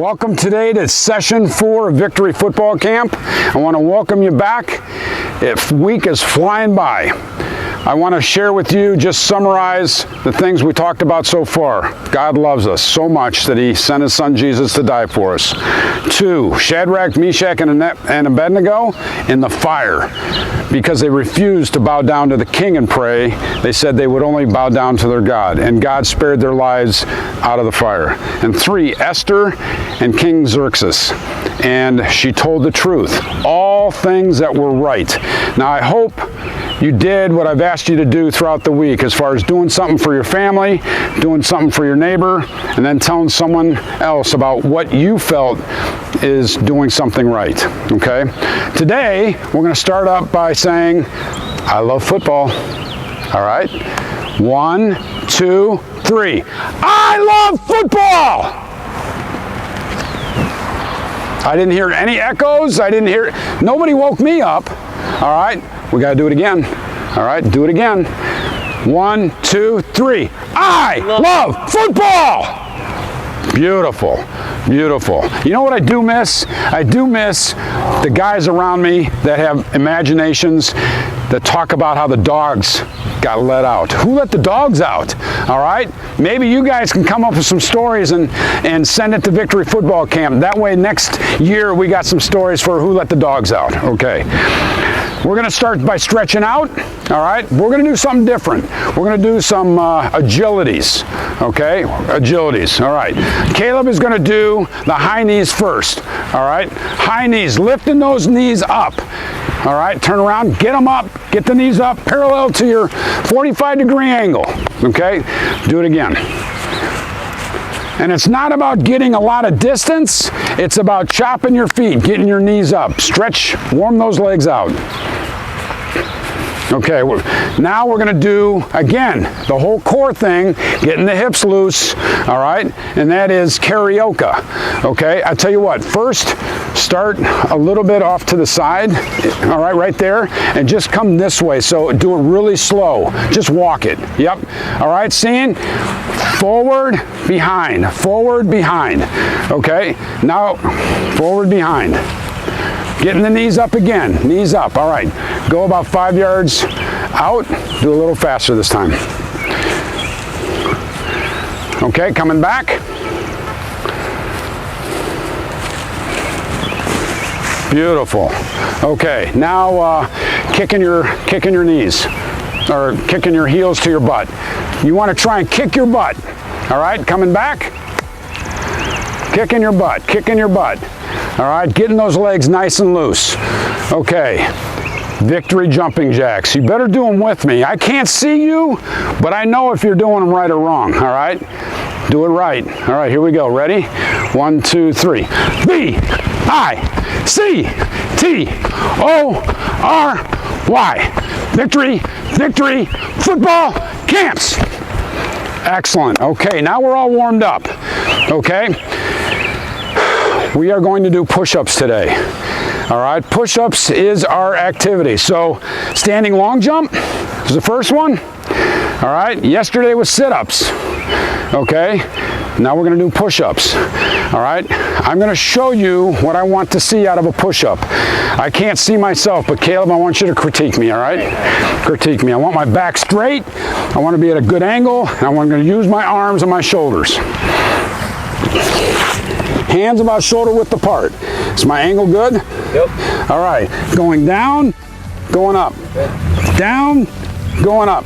Welcome today to Session 4 of Victory Football Camp. I want to welcome you back. The week is flying by. I want to share with you, just summarize the things we talked about so far. God loves us so much that He sent His Son Jesus to die for us. 2, Shadrach, Meshach, and Abednego in the fire because they refused to bow down to the king and pray. They said they would only bow down to their God, and God spared their lives out of the fire. And 3, Esther and King Xerxes, and she told the truth. All things that were right. Now I hope you did what I've asked you to do throughout the week as far as doing something for your family, doing something for your neighbor, and then telling someone else about what you felt is doing something right, okay? Today, we're going to start up by saying, I love football, all right? 1, 2, 3. I love football! I didn't hear any echoes. Nobody woke me up, all right? We got to do it again. All right, do it again. 1, 2, 3. I love football! Beautiful, beautiful. You know what I do miss? I do miss the guys around me that have imaginations that talk about how the dogs got let out. Who let the dogs out? All right? Maybe you guys can come up with some stories and send it to Victory Football Camp. That way next year we got some stories for who let the dogs out. Okay. We're going to start by stretching out, all right? We're going to do something different. We're going to do some agilities, okay? Agilities, all right. Caleb is going to do the high knees first, all right? High knees, lifting those knees up, all right? Turn around, get them up, get the knees up parallel to your 45-degree angle, okay? Do it again. And it's not about getting a lot of distance, it's about chopping your feet, getting your knees up. Stretch, warm those legs out. Okay, now we're going to do, again, the whole core thing, getting the hips loose, all right? And that is karaoke, okay? I tell you what, first, start a little bit off to the side, all right, right there, and just come this way. So do it really slow. Just walk it. Yep. All right, seeing? Forward, behind, okay? Now, forward, behind. Getting the knees up again, knees up, all right. Go about 5 yards out, do a little faster this time. Okay, coming back. Beautiful. Okay, now kicking your knees, or kicking your heels to your butt. You want to try and kick your butt, all right? Coming back, kicking your butt, all right? Getting those legs nice and loose. Okay, victory jumping jacks. You better do them with me. I can't see you, but I know if you're doing them right or wrong, all right? Do it right. All right, here we go. Ready? 1, 2, 3. V-I-C-T-O-R-Y. Victory, victory, football camps. Excellent. Okay, now we're all warmed up. Okay? We are going to do push-ups today. All right? Push-ups is our activity. So, standing long jump is the first one. All right? Yesterday was sit-ups. Okay? Now we're going to do push-ups. All right? I'm going to show you what I want to see out of a push-up. I can't see myself, but Caleb, I want you to critique me, all right? Critique me. I want my back straight. I want to be at a good angle, and I'm going to use my arms and my shoulders. Hands about shoulder width apart. Is my angle good? Yep. All right. Going down, going up. Down, going up.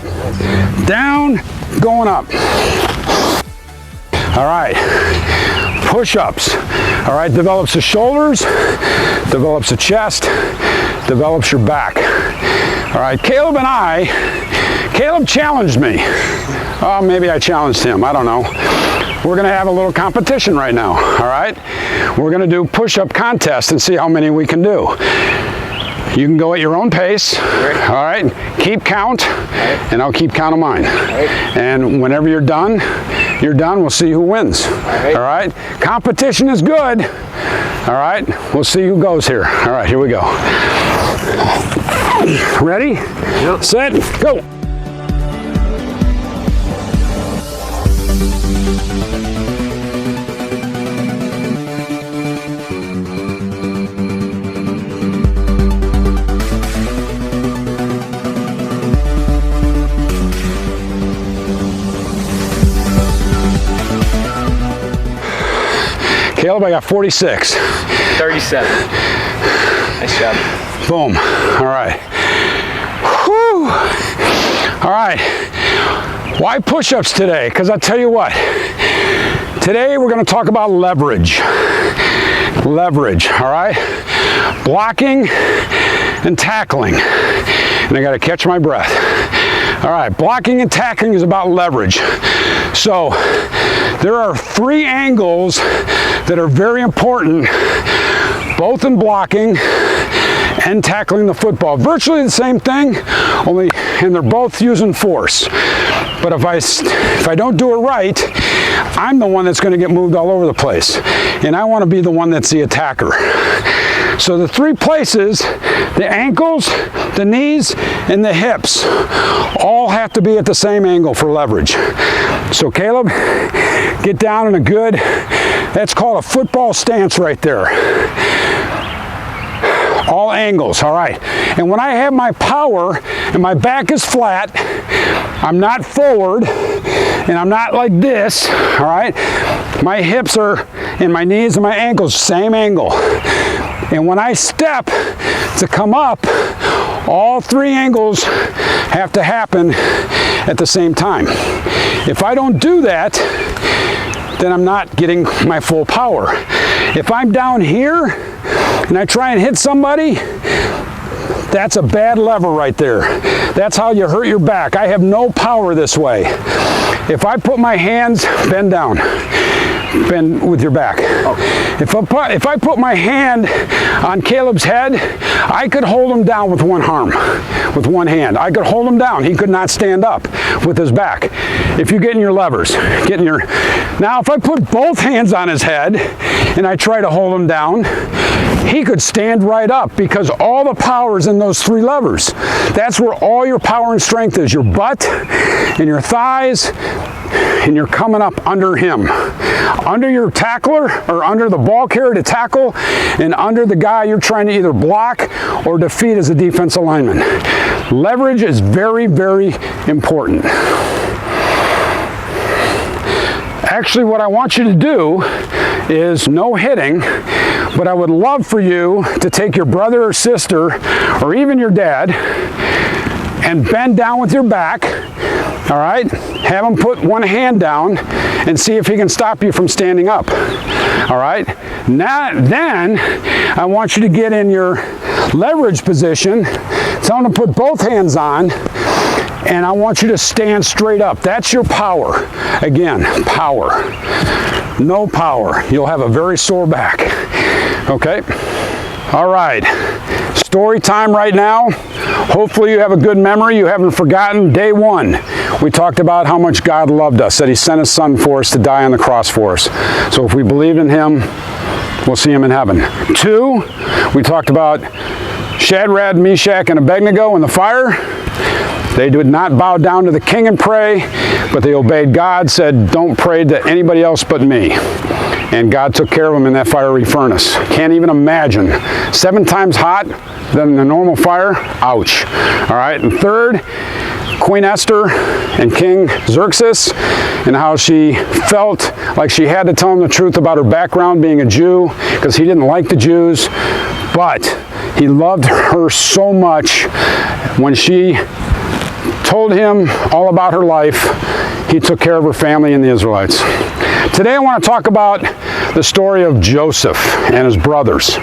Down, going up. All right. Push-ups. All right. Develops the shoulders, develops the chest, develops your back. All right. Caleb challenged me. Oh, maybe I challenged him. I don't know. We're going to have a little competition right now, all right? We're going to do push-up contest and see how many we can do. You can go at your own pace, all right? Keep count, and I'll keep count of mine. And whenever you're done. We'll see who wins, all right? Competition is good, all right? We'll see who goes here. All right, here we go. Ready? Yep. Set, go. Caleb, I got 46. 37. Nice job. Boom. All right. Whew. All right. Why push-ups today? Because I'll tell you what. Today we're going to talk about leverage. Leverage, all right? Blocking and tackling. And I got to catch my breath. All right, blocking and tackling is about leverage. So there are 3 angles that are very important, both in blocking and tackling the football. Virtually the same thing, and they're both using force. But if I don't do it right, I'm the one that's going to get moved all over the place. And I want to be the one that's the attacker. So the 3 places, the ankles, the knees, and the hips, all have to be at the same angle for leverage. So Caleb, get down in a good, that's called a football stance right there. All angles, all right. And when I have my power and my back is flat, I'm not forward and I'm not like this, all right. My hips are, and my knees and my ankles, same angle. And when I step to come up, all 3 angles have to happen at the same time. If I don't do that, then I'm not getting my full power. If I'm down here and I try and hit somebody, that's a bad lever right there. That's how you hurt your back. I have no power this way. If I put my hands, bend down. Bend with your back. If I put my hand on Caleb's head, I could hold him down with one arm, with one hand. I could hold him down. He could not stand up with his back. If you get in your levers, now if I put both hands on his head and I try to hold him down, he could stand right up because all the power is in those 3 levers. That's where all your power and strength is, your butt and your thighs, and you're coming up under him. Under your tackler, or under the ball carrier to tackle, and under the guy you're trying to either block or defeat as a defensive lineman. Leverage is very, very important. Actually, what I want you to do is no hitting, but I would love for you to take your brother or sister, or even your dad, and bend down with your back, all right? Have him put one hand down and see if he can stop you from standing up, all right? Now, then, I want you to get in your leverage position, tell him to put both hands on, and I want you to stand straight up. That's your power. Again, power. No power, you'll have a very sore back, okay? All right, story time right now. Hopefully you have a good memory. You haven't forgotten day 1. We talked about how much God loved us, that he sent his son for us to die on the cross for us. So if we believe in him, we'll see him in heaven. 2, we talked about Shadrach, Meshach, and Abednego in the fire. They did not bow down to the king and pray, but they obeyed God, said, don't pray to anybody else but me. And God took care of them in that fiery furnace. Can't even imagine. 7 times hot than the normal fire. Ouch. All right. And 3rd, Queen Esther and King Xerxes, and how she felt like she had to tell him the truth about her background being a Jew, because he didn't like the Jews, but he loved her so much. When she told him all about her life, he took care of her family and the Israelites. Today I want to talk about the story of Joseph and his brothers.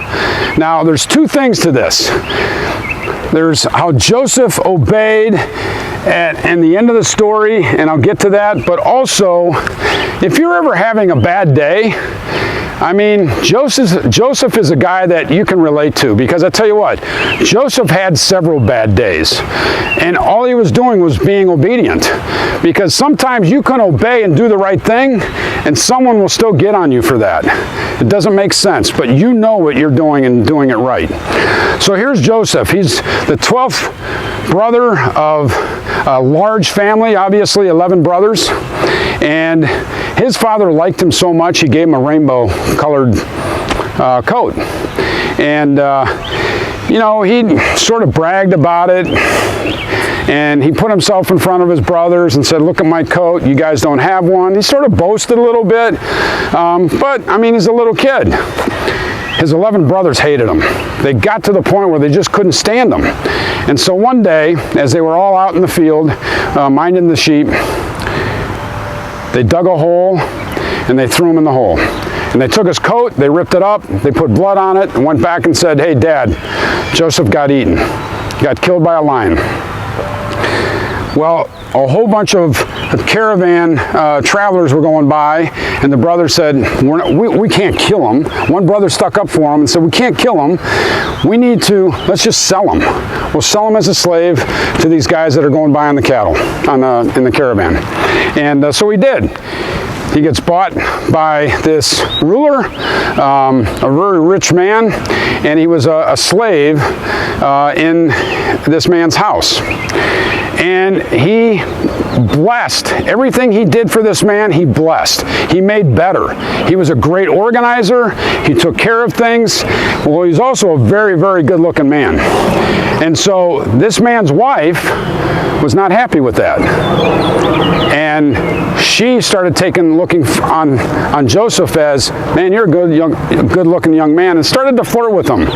Now there's 2 things to this. There's how Joseph obeyed at the end of the story, and I'll get to that, but also if you're ever having a bad day, I mean, Joseph is a guy that you can relate to, because I tell you what, Joseph had several bad days, and all he was doing was being obedient, because sometimes you can obey and do the right thing, and someone will still get on you for that. It doesn't make sense, but you know what you're doing and doing it right. So here's Joseph. He's the 12th brother of a large family, obviously 11 brothers, and his father liked him so much he gave him a rainbow colored coat. And you know, he sort of bragged about it, and he put himself in front of his brothers and said, look at my coat, you guys don't have one. He sort of boasted a little bit, but I mean, he's a little kid. His 11 brothers hated him. They got to the point where they just couldn't stand him. And so one day, as they were all out in the field, minding the sheep, they dug a hole and they threw him in the hole. And they took his coat, they ripped it up, they put blood on it, and went back and said, hey, Dad, Joseph got eaten, got killed by a lion. Well, a whole bunch of caravan travelers were going by, and the brothers said, we can't kill him. One brother stuck up for him and said, we can't kill him. We need to, let's just sell him. We'll sell him as a slave to these guys that are going by on the cattle, in the caravan. And so he did. He gets bought by this ruler, a very rich man, and he was a slave in this man's house. And he blessed. Everything he did for this man, he blessed. He made better. He was a great organizer. He took care of things. Well, he's also a very, very good-looking man. And so this man's wife was not happy with that. And she started looking on Joseph as, man, you're a good-looking young man, and started to flirt with him.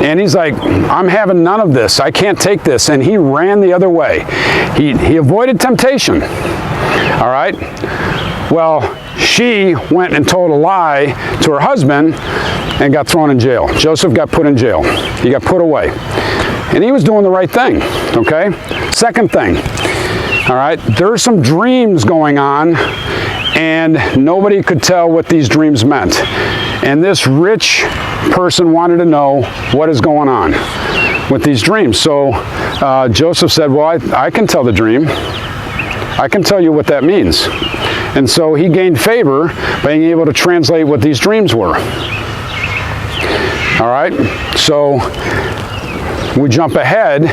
And he's like, I'm having none of this. I can't take this. And he ran the other way. He avoided temptation. All right? Well, she went and told a lie to her husband and got thrown in jail. Joseph got put in jail. He got put away. And he was doing the right thing. Okay? Second thing. All right, there are some dreams going on, and nobody could tell what these dreams meant. And this rich person wanted to know what is going on with these dreams. So Joseph said, well, I can tell the dream. I can tell you what that means. And so he gained favor by being able to translate what these dreams were. All right, so we jump ahead,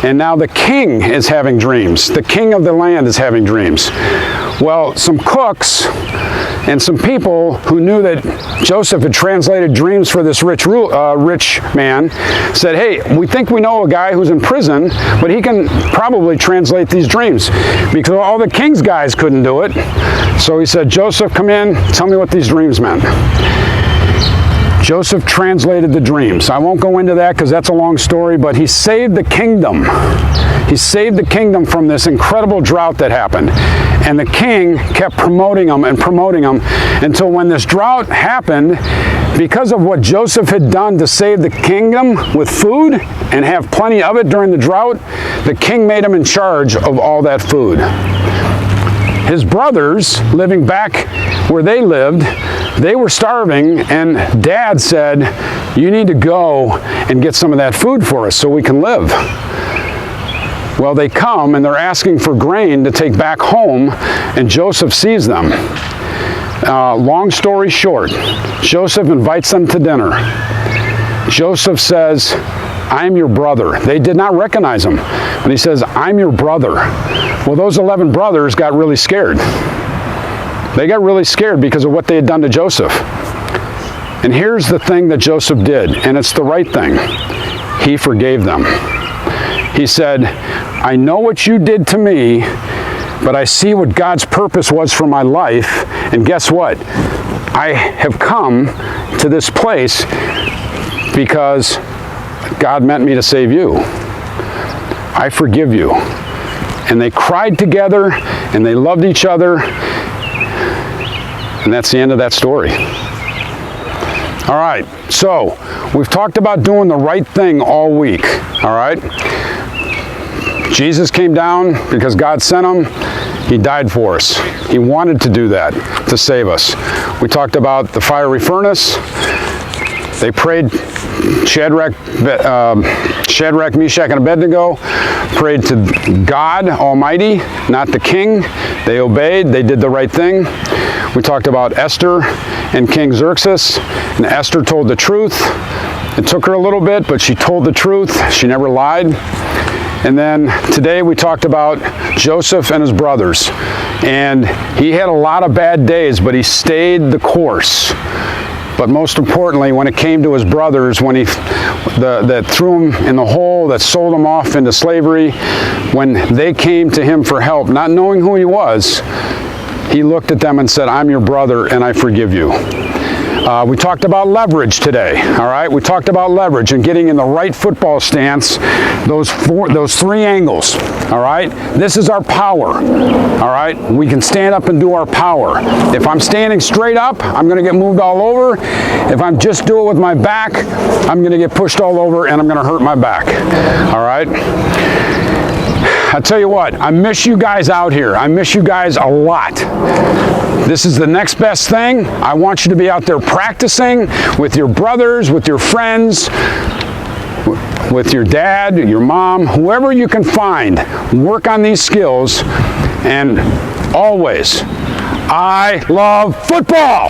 and now the king is having dreams. The king of the land is having dreams. Well, some cooks and some people who knew that Joseph had translated dreams for this rich man said, hey, we think we know a guy who's in prison, but he can probably translate these dreams, because all the king's guys couldn't do it. So he said, Joseph, come in, tell me what these dreams meant. Joseph translated the dreams. I won't go into that because that's a long story, but he saved the kingdom. He saved the kingdom from this incredible drought that happened. And the king kept promoting him and promoting him until when this drought happened, because of what Joseph had done to save the kingdom with food and have plenty of it during the drought, the king made him in charge of all that food. His brothers, living back where they lived, they were starving, and Dad said, you need to go and get some of that food for us so we can live. Well, they come and they're asking for grain to take back home, and Joseph sees them. Long story short, Joseph invites them to dinner. Joseph says, I'm your brother. They did not recognize him, but he says, I'm your brother. Well, those 11 brothers got really scared. They got really scared because of what they had done to Joseph. And here's the thing that Joseph did, and it's the right thing. He forgave them. He said, I know what you did to me, but I see what God's purpose was for my life, and guess what? I have come to this place because God meant me to save you. I forgive you. And they cried together, and they loved each other, and that's the end of that story. All right, so we've talked about doing the right thing all week, all right? Jesus came down because God sent him. He died for us. He wanted to do that, to save us. We talked about the fiery furnace. They prayed, Shadrach, Meshach, and Abednego prayed to God Almighty, not the king. They obeyed. They did the right thing. We talked about Esther and King Xerxes, and Esther told the truth. It took her a little bit, but she told the truth. She never lied. And then today we talked about Joseph and his brothers. And he had a lot of bad days, but he stayed the course. But most importantly, when it came to his brothers, when that threw him in the hole, that sold him off into slavery, when they came to him for help, not knowing who he was, he looked at them and said, I'm your brother and I forgive you. We talked about leverage today, all right? We talked about leverage and getting in the right football stance, those three angles, all right? This is our power, all right? We can stand up and do our power. If I'm standing straight up, I'm gonna get moved all over. If I'm just doing it with my back, I'm gonna get pushed all over and I'm gonna hurt my back, all right? I tell you what, I miss you guys out here. I miss you guys a lot. This is the next best thing. I want you to be out there practicing with your brothers, with your friends, with your dad, your mom, whoever you can find. Work on these skills, and always, I love football.